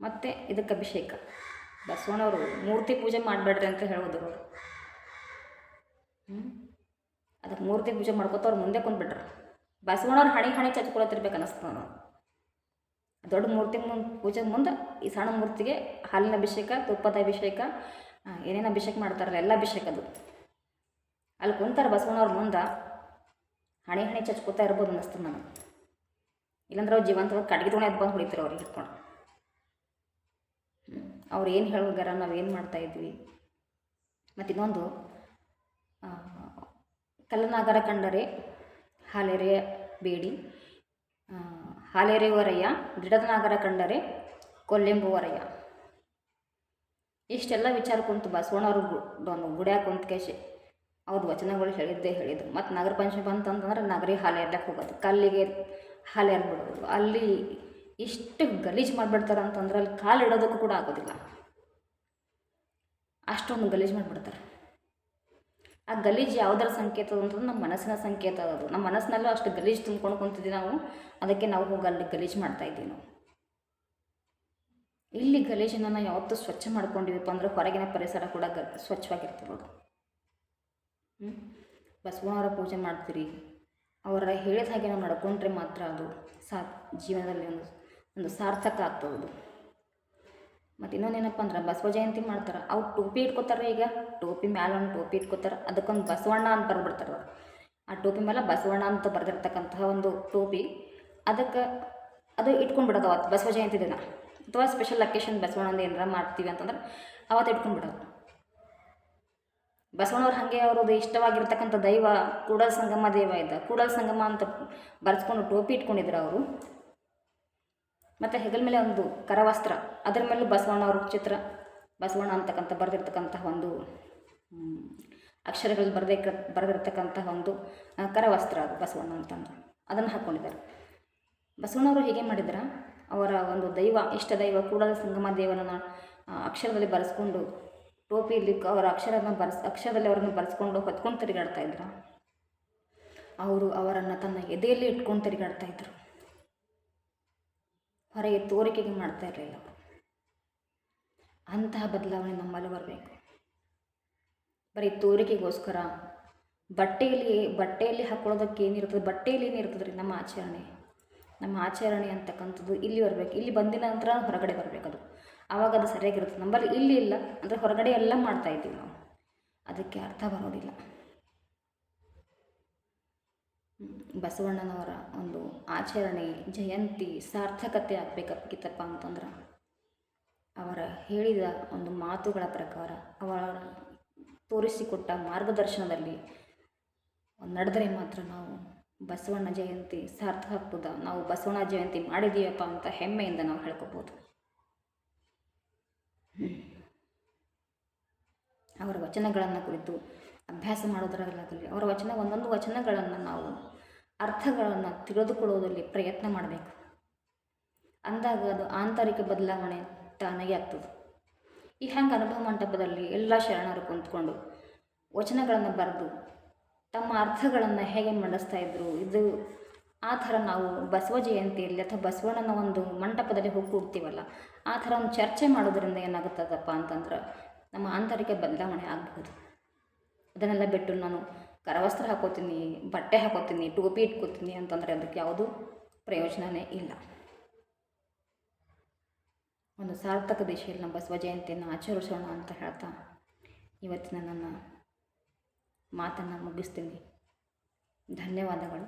ಮತ್ತು ಇದಕ್ಕೆ ಅಭಿಷೇಕ. ಬಸವಣ್ಣವರು ಮೂರ್ತಿ ಪೂಜೆ ಮಾಡಬೇಡ್ರಿ ಅಂತ ಹೇಳೋದು ಅವರು. ಅದಕ್ಕೆ ಮೂರ್ತಿ ಪೂಜೆ ಮಾಡ್ಕೊತವ್ರು ಮುಂದೆ ಕುಂದ್ಬಿಟ್ರು. ಬಸವಣ್ಣವ್ರು ಹಣೆ ಚಚ್ಕೊಳತಿರ್ಬೇಕು ಅನ್ನಿಸ್ತದೆ ನಾವು. ದೊಡ್ಡ ಮೂರ್ತಿ ಪೂಜೆ ಮುಂದೆ ಈ ಸಣ್ಣ ಮೂರ್ತಿಗೆ ಹಾಲಿನ ಅಭಿಷೇಕ, ತುಪ್ಪದ ಅಭಿಷೇಕ, ಏನೇನು ಅಭಿಷೇಕ ಮಾಡ್ತಾರಲ್ಲ ಎಲ್ಲ ಅಭಿಷೇಕ. ಅದು ಅಲ್ಲಿ ಕುಂತಾರೆ ಬಸವಣ್ಣವ್ರ ಮುಂದೆ ಹಣೆ ಚಚ್ಕೋತಾ ಇರ್ಬೋದು ಅನ್ನಿಸ್ತದೆ ನನಗೆ. ಇಲ್ಲಾಂದ್ರೆ ಅವ್ರು ಜೀವಂತವಾಗಿ ಕಡ್ಗೆ ತೊಗೊಂಡು ಎದ್ದು ಬಂದು ಹೊಡಿತಾರೆ ಅವ್ರಿಗೆ ಇಟ್ಕೊಂಡು. ಅವ್ರು ಏನು ಹೇಳೋಗಾರ ನಾವೇನು ಮಾಡ್ತಾಯಿದ್ವಿ. ಮತ್ತು ಇನ್ನೊಂದು, ಕಲ್ಲನಾಗರ ಕಂಡರೆ ಹಾಲೆರೆಯ ಬೇಡಿ, ಹಾಲೆರೆಯುವರಯ್ಯ, ದೃಢನಾಗರ ಕಂಡರೆ ಕೊಲ್ಲೆಂಬುವರಯ್ಯ. ಇಷ್ಟೆಲ್ಲ ವಿಚಾರ ಕುಂತು ಬಸವಣ್ಣವ್ರು ಗುಡಿಯಾಗ ಕುಂತ ಕೇಶಿ ಅವ್ರ ವಚನಗಳು ಹೇಳಿದ್ದು. ಮತ್ತು ನಗರ ಪಂಚಮಿ ಬಂತಂತಂದ್ರೆ ನಗರಿ ಹಾಲು ಎರ್ಲಕ್ಕೆ ಹೋಗೋದು, ಕಲ್ಲಿಗೆ ಹಾಲು ಎರ್ಬಿಡೋದು. ಅಲ್ಲಿ ಇಷ್ಟು ಗಲೀಜು ಮಾಡಿಬಿಡ್ತಾರೆ ಅಂತಂದ್ರೆ ಅಲ್ಲಿ ಕಾಲು ಇಡೋದಕ್ಕೂ ಕೂಡ ಆಗೋದಿಲ್ಲ. ಅಷ್ಟೊಂದು ಗಲೀಜು ಮಾಡಿಬಿಡ್ತಾರೆ. ಆ ಗಲೀಜು ಯಾವುದರ ಸಂಕೇತ ಅಂತಂದ್ರೆ ನಮ್ಮ ಮನಸ್ಸಿನ ಸಂಕೇತ. ಅದು ನಮ್ಮ ಮನಸ್ಸಿನಲ್ಲೂ ಅಷ್ಟು ಗಲೀಜು ತುಂಬ್ಕೊಂಡು ಕುಂತಿದ್ದೀವಿ ನಾವು. ಅದಕ್ಕೆ ನಾವು ಹೋಗಿ ಅಲ್ಲಿ ಗಲೀಜು ಮಾಡ್ತಾಯಿದ್ದೀವಿ ನಾವು. ಇಲ್ಲಿ ಗಲೀಜನ್ನು ನಾವು ಯಾವತ್ತೂ ಸ್ವಚ್ಛ ಮಾಡ್ಕೊಂಡಿವಪ್ಪ ಅಂದ್ರೆ ಹೊರಗಿನ ಪರಿಸರ ಕೂಡ ಸ್ವಚ್ಛವಾಗಿರ್ತಿರೋದು. ಬಸವಣ್ಣವರ ಪೂಜೆ ಮಾಡ್ತೀರಿ, ಅವರ ಹೇಳಿದ ಹಾಗೆ ನಾವು ನಡ್ಕೊಂಡ್ರೆ ಮಾತ್ರ ಅದು ಜೀವನದಲ್ಲಿ ಒಂದು ಸಾರ್ಥಕ ಆಗ್ತದೆ. ಮತ್ತು ಇನ್ನೊಂದೇನಪ್ಪ ಅಂದ್ರೆ ಬಸವ ಜಯಂತಿ ಮಾಡ್ತಾರೆ. ಅವ್ರು ಟೋಪಿ ಇಟ್ಕೋತಾರೆ. ಈಗ ಟೋಪಿ ಮ್ಯಾಲೆ ಒಂದು ಟೋಪಿ ಇಟ್ಕೋತಾರೆ, ಅದಕ್ಕೊಂದು ಬಸವಣ್ಣ ಅಂತ ಬರ್ಬಿಡ್ತಾರೆ. ಆ ಟೋಪಿ ಮೇಲೆ ಬಸವಣ್ಣ ಅಂತ ಬರೆದಿರ್ತಕ್ಕಂತಹ ಒಂದು ಟೋಪಿ, ಅದಕ್ಕೆ ಅದು ಇಟ್ಕೊಂಡ್ಬಿಡೋದು ಅವತ್ತು ಬಸವ ಜಯಂತಿ ದಿನ. ಅಥವಾ ಸ್ಪೆಷಲ್ ಅಕೇಶನ್ ಬಸವಣ್ಣಂದು ಏನಾರ ಮಾಡ್ತೀವಿ ಅಂತಂದ್ರೆ ಅವತ್ತು ಇಟ್ಕೊಂಡ್ಬಿಡೋದು. ಬಸವಣ್ಣವ್ರು ಹಾಗೆ ಅವ್ರದ್ದು ಇಷ್ಟವಾಗಿರ್ತಕ್ಕಂಥ ದೈವ ಕೂಡಲ ಸಂಗಮ ದೈವ ಇದ್ದ. ಕೂಡಲ ಸಂಗಮ ಅಂತ ಬರೆಸ್ಕೊಂಡು ಟೋಪಿ ಇಟ್ಕೊಂಡಿದ್ರು ಅವರು. ಮತ್ತು ಹೆಗಲ ಮೇಲೆ ಒಂದು ಕರವಸ್ತ್ರ, ಅದರ ಮೇಲೂ ಬಸವಣ್ಣವ್ರ ಚಿತ್ರ, ಬಸವಣ್ಣ ಅಂತಕ್ಕಂಥ ಬರೆದಿರ್ತಕ್ಕಂತಹ ಒಂದು ಅಕ್ಷರಗಳಲ್ಲಿ ಬರೆದಿರ್ತಕ್ಕಂತಹ ಒಂದು ಕರವಸ್ತ್ರ ಅದು ಬಸವಣ್ಣ ಅಂತಂದು ಅದನ್ನು ಹಾಕ್ಕೊಂಡಿದ್ದಾರೆ. ಬಸವಣ್ಣವರು ಹೀಗೆ ಮಾಡಿದ್ರೆ ಅವರ ಒಂದು ದೈವ, ಇಷ್ಟ ದೈವ ಕೂಡಲ ಸಂಗಮ ದೇವನನ್ನು ಅಕ್ಷರದಲ್ಲಿ ಬರೆಸ್ಕೊಂಡು ಟೋಪಿಯಲ್ಲಿ ಅವರ ಅಕ್ಷರದಲ್ಲಿ ಅವರನ್ನು ಬರೆಸ್ಕೊಂಡು ಹೊತ್ಕೊಂಡು ತಿರುಗಾಡ್ತಾಯಿದ್ರು. ಅವರನ್ನು ತನ್ನ ಎದೆಯಲ್ಲಿ ಇಟ್ಕೊಂಡು ತಿರುಗಾಡ್ತಾಯಿದ್ರು. ಹೊರಗೆ ತೋರಿಕೆಗೆ ಮಾಡ್ತಾ ಇರಲಿಲ್ಲ. ಅಂತಹ ಬದಲಾವಣೆ ನಮ್ಮಲ್ಲಿ ಬರಬೇಕು. ಬರೀ ತೋರಿಕೆಗೋಸ್ಕರ ಬಟ್ಟೆಯಲ್ಲಿ ಹಾಕ್ಕೊಳ್ಳೋದಕ್ಕೆ ಏನಿರ್ತದೆ, ಬಟ್ಟೆಯಲ್ಲಿ ಏನಿರ್ತದೆ ರೀ ನಮ್ಮ ಆಚರಣೆ ಅಂತಕ್ಕಂಥದ್ದು ಇಲ್ಲಿ ಬರಬೇಕು. ಇಲ್ಲಿ ಬಂದಿನ ನಂತರ ಹೊರಗಡೆ ಬರಬೇಕು. ಅದು ಆವಾಗ ಅದು ಸರಿಯಾಗಿರುತ್ತೆ. ನಮ್ಮಲ್ಲಿ ಇಲ್ಲಿ ಇಲ್ಲ ಅಂದರೆ ಹೊರಗಡೆ ಎಲ್ಲ ಮಾಡ್ತಾಯಿದ್ದೀವಿ ನಾವು. ಅದಕ್ಕೆ ಅರ್ಥ ಬರೋದಿಲ್ಲ. ಬಸವಣ್ಣನವರ ಒಂದು ಆಚರಣೆ ಜಯಂತಿ ಸಾರ್ಥಕತೆ ಆಗಬೇಕಿತ್ತಪ್ಪ ಅಂತಂದ್ರೆ ಅವರ ಹೇಳಿದ ಒಂದು ಮಾತುಗಳ ಪ್ರಕಾರ, ಅವರ ತೋರಿಸಿಕೊಟ್ಟ ಮಾರ್ಗದರ್ಶನದಲ್ಲಿ ನಡೆದರೆ ಮಾತ್ರ ನಾವು ಬಸವಣ್ಣ ಜಯಂತಿ ಸಾರ್ಥಕವಾಗ್ತದ, ನಾವು ಬಸವಣ್ಣ ಜಯಂತಿ ಮಾಡಿದ್ದೀವಪ್ಪ ಅಂತ ಹೆಮ್ಮೆಯಿಂದ ನಾವು ಹೇಳ್ಕೊಬೋದು. ಅವರ ವಚನಗಳನ್ನು ಕುರಿತು ಅಭ್ಯಾಸ ಮಾಡೋದರಲ್ಲಾಗಲಿ, ಅವರ ಒಂದೊಂದು ವಚನಗಳನ್ನು ನಾವು ಅರ್ಥಗಳನ್ನು ತಿಳಿದುಕೊಳ್ಳುವುದರಲ್ಲಿ ಪ್ರಯತ್ನ ಮಾಡಬೇಕು. ಅಂದಾಗ ಅದು ಆಂತರಿಕ ಬದಲಾವಣೆ ತಾನಾಗೆ ಆಗ್ತದೆ. ಈ ಹಂಗೆ ಅನುಭವ ಮಂಟಪದಲ್ಲಿ ಎಲ್ಲ ಶರಣರು ಕುಂತ್ಕೊಂಡು ವಚನಗಳನ್ನು ಬರೆದು ತಮ್ಮ ಅರ್ಥಗಳನ್ನು ಹೇಗೆ ಮಂಡಿಸ್ತಾ ಇದ್ರು, ಇದು ಆ ಥರ ನಾವು ಬಸವ ಜಯಂತಿಯಲ್ಲಿ ಅಥವಾ ಬಸವಣ್ಣನ ಒಂದು ಮಂಟಪದಲ್ಲಿ ಹೋಗಿ ಕೂಡ್ತೀವಲ್ಲ, ಆ ಥರ ಒಂದು ಚರ್ಚೆ ಮಾಡೋದ್ರಿಂದ ಏನಾಗುತ್ತದಪ್ಪ ಅಂತಂದ್ರೆ ನಮ್ಮ ಆಂತರಿಕ ಬದಲಾವಣೆ ಆಗಬಹುದು. ಅದನ್ನೆಲ್ಲ ಬಿಟ್ಟು ನಾನು ಕರವಸ್ತ್ರ ಹಾಕೋತೀನಿ, ಬಟ್ಟೆ ಹಾಕೋತೀನಿ, ಟೋಪಿ ಇಟ್ಕೋತೀನಿ ಅಂತಂದರೆ ಅದಕ್ಕೆ ಯಾವುದೂ ಪ್ರಯೋಜನವೇ ಇಲ್ಲ. ಒಂದು ಸಾರ್ಥಕ ದಿಶೆಯಲ್ಲಿ ನಮ್ಮ ಬಸವ ಜಯಂತಿಯನ್ನು ಆಚರಿಸೋಣ ಅಂತ ಹೇಳ್ತಾ ಇವತ್ತಿನ ನನ್ನ ಮಾತನ್ನು ಮುಗಿಸ್ತೀನಿ. ಧನ್ಯವಾದಗಳು.